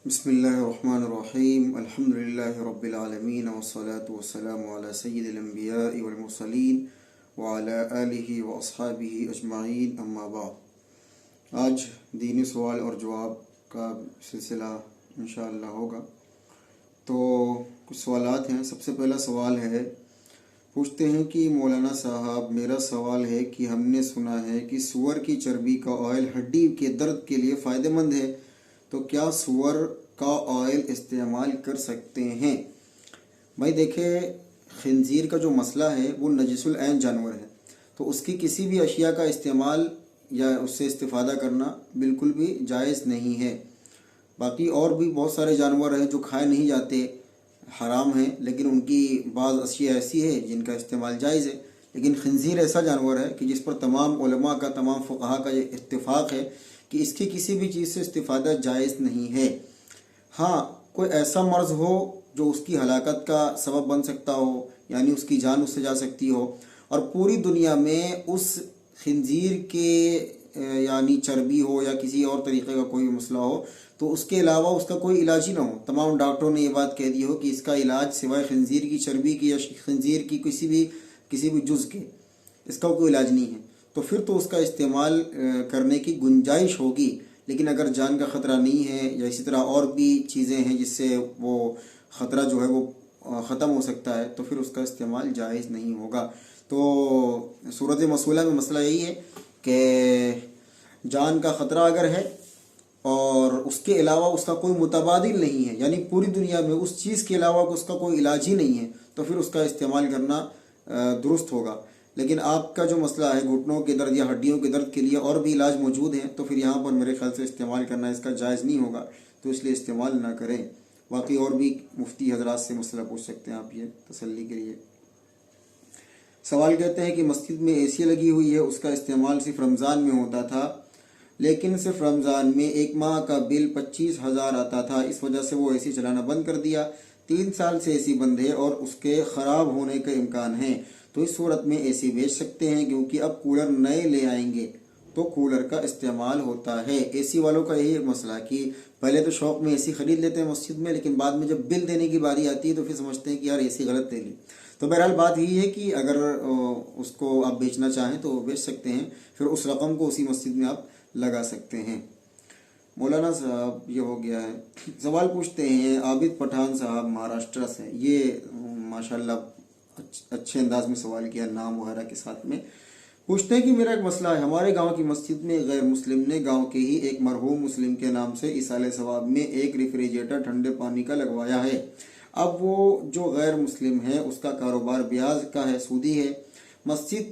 بسم اللہ الرحمن الرحیم الحمد للہ رب العالمین والصلاة والسلام علی سید الانبیاء والمرسلین وعلی آلہ واصحابہ اجمعین اما بعد۔ آج دینی سوال اور جواب کا سلسلہ انشاءاللہ ہوگا۔ تو کچھ سوالات ہیں۔ سب سے پہلا سوال ہے، پوچھتے ہیں کہ مولانا صاحب میرا سوال ہے کہ ہم نے سنا ہے کہ سور کی چربی کا آئل ہڈی کے درد کے لیے فائدہ مند ہے، تو کیا سور کا آئل استعمال کر سکتے ہیں؟ بھائی دیکھیں، خنزیر کا جو مسئلہ ہے وہ نجس العین جانور ہے، تو اس کی کسی بھی اشیاء کا استعمال یا اس سے استفادہ کرنا بالکل بھی جائز نہیں ہے۔ باقی اور بھی بہت سارے جانور ہیں جو کھائے نہیں جاتے، حرام ہیں، لیکن ان کی بعض اشیاء ایسی ہے جن کا استعمال جائز ہے۔ لیکن خنزیر ایسا جانور ہے کہ جس پر تمام علماء کا، تمام فقہا کا یہ اتفاق ہے کہ اس کی کسی بھی چیز سے استفادہ جائز نہیں ہے۔ ہاں، کوئی ایسا مرض ہو جو اس کی ہلاکت کا سبب بن سکتا ہو، یعنی اس کی جان اس سے جا سکتی ہو، اور پوری دنیا میں اس خنزیر کے یعنی چربی ہو یا کسی اور طریقے کا کوئی مسئلہ ہو، تو اس کے علاوہ اس کا کوئی علاج ہی نہ ہو، تمام ڈاکٹروں نے یہ بات کہہ دی ہو کہ اس کا علاج سوائے خنزیر کی چربی کی یا خنزیر کی کسی بھی جز کے اس کا کوئی علاج نہیں ہے، تو پھر تو اس کا استعمال کرنے کی گنجائش ہوگی۔ لیکن اگر جان کا خطرہ نہیں ہے یا اسی طرح اور بھی چیزیں ہیں جس سے وہ خطرہ جو ہے وہ ختم ہو سکتا ہے، تو پھر اس کا استعمال جائز نہیں ہوگا۔ تو صورت مسئولہ میں مسئلہ یہی ہے کہ جان کا خطرہ اگر ہے اور اس کے علاوہ اس کا کوئی متبادل نہیں ہے، یعنی پوری دنیا میں اس چیز کے علاوہ اس کا کوئی علاج ہی نہیں ہے، تو پھر اس کا استعمال کرنا درست ہوگا۔ لیکن آپ کا جو مسئلہ ہے گھٹنوں کے درد یا ہڈیوں کے درد کے لیے اور بھی علاج موجود ہیں، تو پھر یہاں پر میرے خیال سے استعمال کرنا اس کا جائز نہیں ہوگا، تو اس لیے استعمال نہ کریں۔ باقی اور بھی مفتی حضرات سے مسئلہ پوچھ سکتے ہیں آپ یہ تسلی کے لیے۔ سوال کہتے ہیں کہ مسجد میں اے سی لگی ہوئی ہے، اس کا استعمال صرف رمضان میں ہوتا تھا، لیکن صرف رمضان میں 1 ماہ کا بل 25,000 آتا تھا، اس وجہ سے وہ اے سی چلانا بند کر دیا۔ 3 سال سے اے سی بند ہے اور اس کے خراب ہونے کا امکان ہے، تو اس صورت میں اے سی بیچ سکتے ہیں کیونکہ اب کولر نئے لے آئیں گے تو کولر کا استعمال ہوتا ہے۔ اے سی والوں کا یہی ایک مسئلہ کہ پہلے تو شوق میں اے سی خرید لیتے ہیں مسجد میں، لیکن بعد میں جب بل دینے کی باری آتی ہے تو پھر سمجھتے ہیں کہ یار اے سی غلط دے لی۔ تو بہرحال بات یہی ہے کہ اگر اس کو آپ بیچنا چاہیں تو بیچ سکتے ہیں، پھر اس رقم کو اسی مسجد میں آپ لگا سکتے ہیں۔ مولانا صاحب یہ ہو گیا ہے۔ سوال پوچھتے ہیں عابد پٹھان صاحب مہاراشٹر سے، یہ ماشاءاللہ اچھے انداز میں سوال کیا، نام وغیرہ کے ساتھ میں۔ پوچھتے ہیں کہ میرا ایک مسئلہ ہے، ہمارے گاؤں کی مسجد میں غیر مسلم نے گاؤں کے ہی ایک مرحوم مسلم کے نام سے ایصال ثواب میں ایک ریفریجریٹر ٹھنڈے پانی کا لگوایا ہے۔ اب وہ جو غیر مسلم ہے اس کا کاروبار بیاض کا ہے، سودی ہے۔ مسجد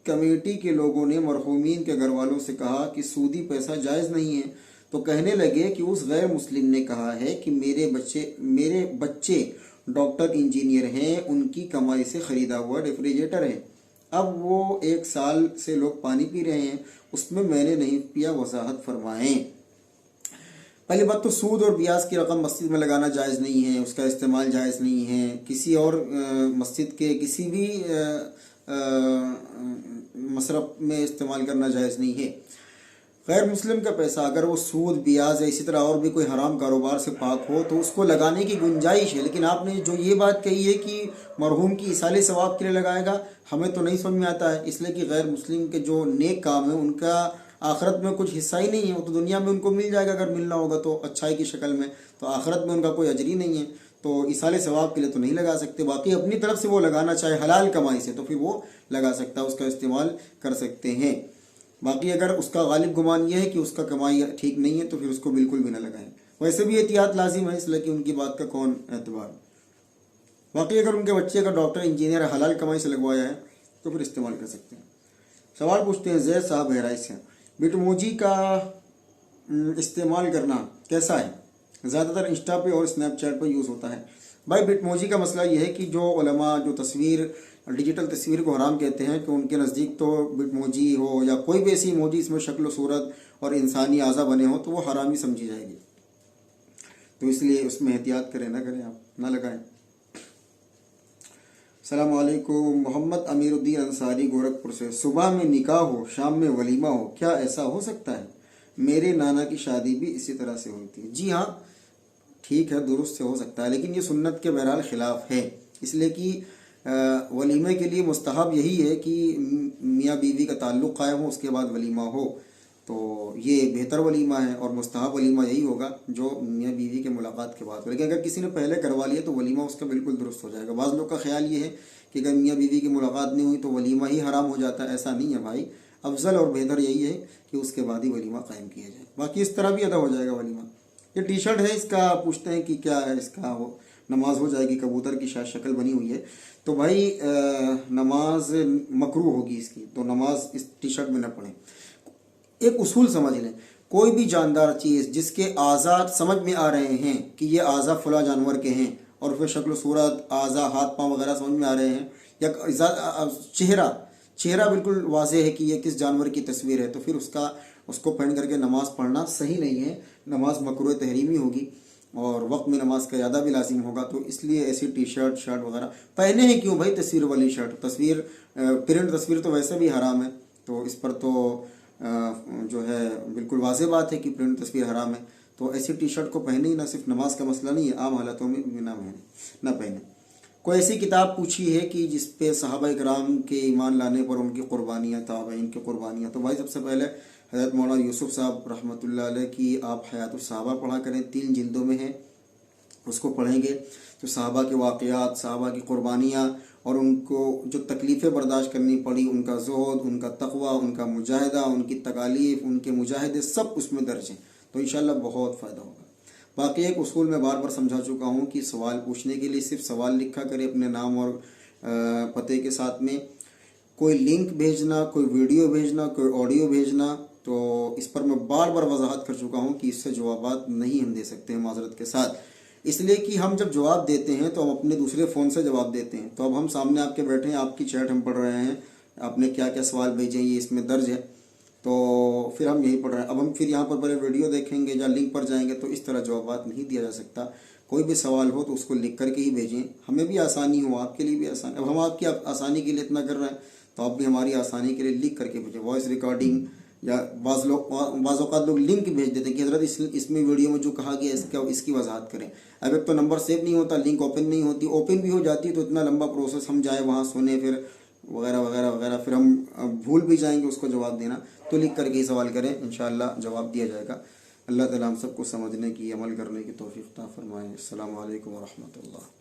کمیٹی کے لوگوں نے مرحومین کے گھر والوں سے کہا کہ سودی پیسہ جائز نہیں ہے، تو کہنے لگے کہ اس غیر مسلم نے کہا ہے کہ میرے بچے ڈاکٹر انجینئر ہیں، ان کی کمائی سے خریدا ہوا ریفریجریٹر ہے۔ اب وہ 1 سال سے لوگ پانی پی رہے ہیں، اس میں نے نہیں پیا، وضاحت فرمائیں۔ پہلی بات تو سود اور بیاض کی رقم مسجد میں لگانا جائز نہیں ہے، اس کا استعمال جائز نہیں ہے، کسی اور مسجد کے کسی بھی مصرف میں استعمال کرنا جائز نہیں ہے۔ غیر مسلم کا پیسہ اگر وہ سود، بیاض یا اسی طرح اور بھی کوئی حرام کاروبار سے پاک ہو تو اس کو لگانے کی گنجائش ہے، لیکن آپ نے جو یہ بات کہی ہے کہ مرحوم کی ایصال ثواب کے لیے لگائے گا، ہمیں تو نہیں سمجھ میں آتا ہے، اس لیے کہ غیر مسلم کے جو نیک کام ہیں ان کا آخرت میں کچھ حصہ ہی نہیں ہے، وہ تو دنیا میں ان کو مل جائے گا، اگر ملنا ہوگا تو اچھائی کی شکل میں، تو آخرت میں ان کا کوئی اجر ہی نہیں ہے، تو ایصال ثواب کے لیے تو نہیں لگا سکتے۔ باقی اپنی طرف سے وہ لگانا چاہے حلال کمائی سے تو پھر وہ لگا سکتا ہے، اس کا استعمال کر سکتے ہیں۔ باقی اگر اس کا غالب گمان یہ ہے کہ اس کا کمائی ٹھیک نہیں ہے تو پھر اس کو بالکل بھی نہ لگائیں۔ ویسے بھی احتیاط لازم ہے، اس لیے کہ ان کی بات کا کون اعتبار۔ باقی اگر ان کے بچے کا ڈاکٹر انجینئر حلال کمائی سے لگوایا ہے تو پھر استعمال کر سکتے ہیں۔ سوال پوچھتے ہیں زید صاحب بہرائچ سے، بٹ موجی کا استعمال کرنا کیسا ہے؟ زیادہ تر انسٹا پہ اور اسنیپ چیٹ پہ یوز ہوتا ہے۔ بھائی بٹ موجی کا مسئلہ یہ ہے کہ جو علماء جو ڈیجیٹل تصویر کو حرام کہتے ہیں کہ ان کے نزدیک تو بٹ موجی ہو یا کوئی بھی ایسی موجی اس میں شکل و صورت اور انسانی اعضا بنے ہوں تو وہ حرامی سمجھی جائے گی، تو اس لیے اس میں احتیاط کریں، نہ کریں، آپ نہ لگائیں۔ السلام علیکم، محمد امیر الدین انصاری گورکھپور سے، صبح میں نکاح ہو شام میں ولیمہ ہو، کیا ایسا ہو سکتا ہے؟ میرے نانا کی شادی بھی اسی طرح سے ہوئی تھی۔ جی ہاں، ٹھیک ہے درست سے ہو سکتا ہے، لیکن یہ سنت کے بہرحال خلاف ہے، اس لیے کہ ولیمے کے لیے مستحب یہی ہے کہ میاں بیوی کا تعلق قائم ہو، اس کے بعد ولیمہ ہو، تو یہ بہتر ولیمہ ہے، اور مستحب ولیمہ یہی ہوگا جو میاں بیوی کے ملاقات کے بعد ہو۔ لیکن اگر کسی نے پہلے کروا لیا تو ولیمہ اس کا بالکل درست ہو جائے گا۔ بعض لوگ کا خیال یہ ہے کہ اگر میاں بیوی کی ملاقات نہیں ہوئی تو ولیمہ ہی حرام ہو جاتا ہے، ایسا نہیں ہے بھائی، افضل اور بہتر یہی ہے کہ اس کے بعد ہی ولیمہ قائم کیا جائے، باقی اس طرح بھی ادا ہو جائے گا ولیمہ۔ یہ ٹی شرٹ ہے، اس کا پوچھتے ہیں کہ کیا ہے اس کا، وہ نماز ہو جائے گی، کبوتر کی شاید شکل بنی ہوئی ہے، تو بھائی نماز مکروہ ہوگی اس کی، تو نماز اس ٹی شرٹ میں نہ پڑھیں۔ ایک اصول سمجھ لیں، کوئی بھی جاندار چیز جس کے اعضاء سمجھ میں آ رہے ہیں کہ یہ اعضاء فلاں جانور کے ہیں، اور پھر شکل و صورت، اعضاء، ہاتھ پاؤں وغیرہ سمجھ میں آ رہے ہیں، یا چہرہ بالکل واضح ہے کہ یہ کس جانور کی تصویر ہے، تو پھر اس کو پہن کر کے نماز پڑھنا صحیح نہیں ہے، نماز مکروہ تحریمی ہوگی، اور وقت میں نماز کا زیادہ بھی لازم ہوگا۔ تو اس لیے ایسی ٹی شرٹ وغیرہ پہنے ہیں کیوں بھائی؟ تصویر والی شرٹ، پرنٹ تصویر تو ویسے بھی حرام ہے، تو اس پر تو جو ہے بالکل واضح بات ہے کہ پرنٹ تصویر حرام ہے، تو ایسی ٹی شرٹ کو پہنے ہی نہ، صرف نماز کا مسئلہ نہیں ہے، عام حالتوں میں بھی نہ پہنے۔ کوئی ایسی کتاب پوچھی ہے کہ جس پہ صحابہ اکرام کے ایمان لانے پر ان کی قربانیاں، تابعین کی قربانیاں، تو بھائی سب سے پہلے حضرت مولانا یوسف صاحب رحمۃ اللہ علیہ کی آپ حیات الصحابہ پڑھا کریں، 3 جلدوں میں ہے، اس کو پڑھیں گے تو صحابہ کے واقعات، صحابہ کی قربانیاں، اور ان کو جو تکلیفیں برداشت کرنی پڑی، ان کا زہد، ان کا تقوی، ان کا مجاہدہ، ان کی تکالیف، ان کے مجاہدے، سب اس میں درج ہیں، تو انشاءاللہ بہت فائدہ ہوگا۔ باقی ایک اصول میں بار بار سمجھا چکا ہوں کہ سوال پوچھنے کے لیے صرف سوال لکھا کرے اپنے نام اور پتے کے ساتھ میں، کوئی لنک بھیجنا، کوئی ویڈیو بھیجنا، کوئی آڈیو بھیجنا، تو اس پر میں بار بار وضاحت کر چکا ہوں کہ اس سے جوابات نہیں ہم دے سکتے ہیں معذرت کے ساتھ، اس لیے کہ ہم جب جواب دیتے ہیں تو ہم اپنے دوسرے فون سے جواب دیتے ہیں، تو اب ہم سامنے آپ کے بیٹھے ہیں، آپ کی چیٹ ہم پڑھ رہے ہیں، آپ نے کیا کیا سوال بھیجے ہیں یہ اس میں درج ہے، تو پھر ہم یہی پڑھ رہے ہیں، اب ہم پھر یہاں پر پہلے ویڈیو دیکھیں گے یا لنک پر جائیں گے، تو اس طرح جوابات نہیں دیا جا سکتا۔ کوئی بھی سوال ہو تو اس کو لکھ کر کے ہی بھیجیں، ہمیں بھی آسانی ہو، آپ کے لیے بھی آسانی، اب ہم آپ کی آسانی کے لیے اتنا کر رہے ہیں تو آپ بھی ہماری آسانی کے لیے لکھ کر کے بھیجیں، وائس ریکارڈنگ، یا بعض اوقات لوگ لنک بھیج دیتے ہیں کہ حضرت اس میں ویڈیو میں جو کہا گیا اس کی وضاحت کریں، اب ایک تو نمبر سیو نہیں ہوتا، لنک اوپن نہیں ہوتی، اوپن بھی ہو جاتی ہے تو اتنا لمبا پروسیس، ہم جائیں وہاں سنیں، پھر وغیرہ وغیرہ وغیرہ، پھر ہم بھول بھی جائیں گے اس کو جواب دینا، تو لکھ کر کے ہی سوال کریں، انشاءاللہ جواب دیا جائے گا۔ اللہ تعالیٰ ہم سب کو سمجھنے کی، عمل کرنے کی توفیق عطا فرمائے۔ السلام علیکم ورحمۃ اللہ۔